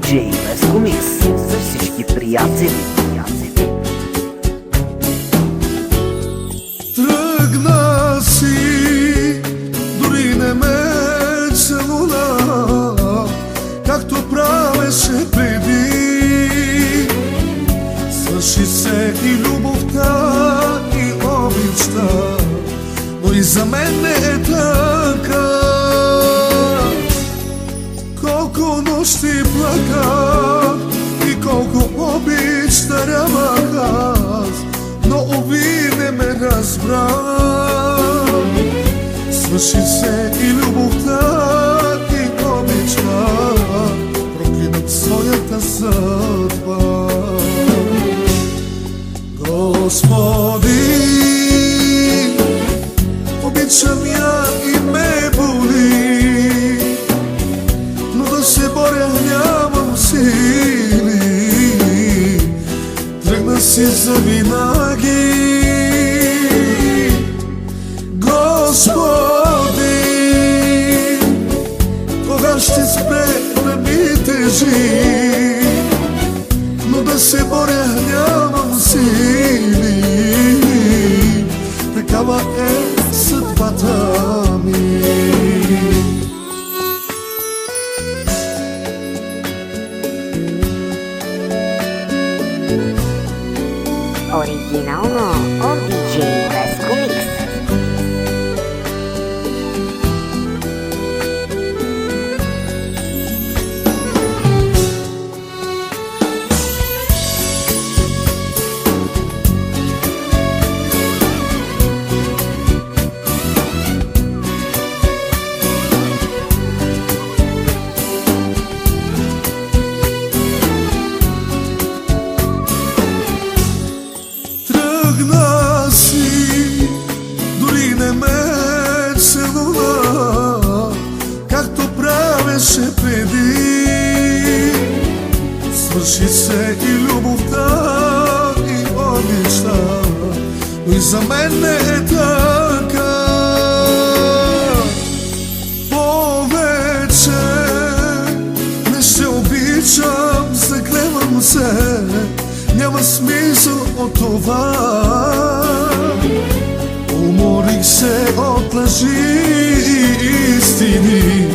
диджей Веско Микс за всички приятели. Тръгна си, дори не ме целуна, както правеше преди. Свърши се и любовта, и обичта, но и за мен не е така. Колко нощи плаках и колко обич дарявах аз, но уви не ме разбра. Свърши се и любовта, и обичта, проклинам своята съдба. Господи, обичам я и ме боли, но да се боря нямам сили. Тръгна си завинаги. Господи, кога ще спре да ми тежи, но да се боря нямам сили. Такава е съдбата ми. Оригинално от диджей Веско Микс. Тръгна си, дори не ме целуна, както правеше преди. Свърши се и любовта, и обичта, но и за мен не е така. Повече не ще обичам, заклевам се, няма смисъл от това. Уморих се от лъжи и истини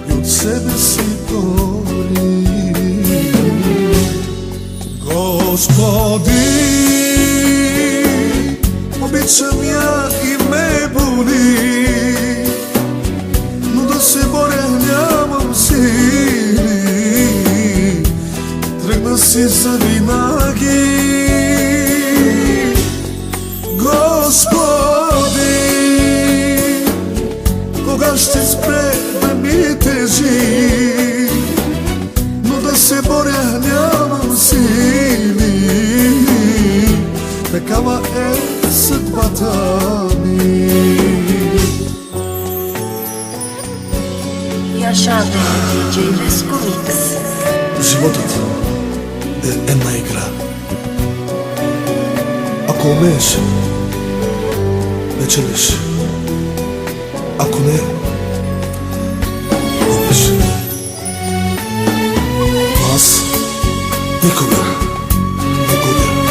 и от себе си дори. Господи, обичам я и ме боли, но да се боря нямам сили. Тръгна си завинаги. Господи, кога ще спре да ми тежи, но да се боря нямам сили. Такава е съдбата ми. Яшата диджей Веско Микс. Животът е една игра. Ако умееш, печелиш. Ако не, губиш. Аз никога не губя.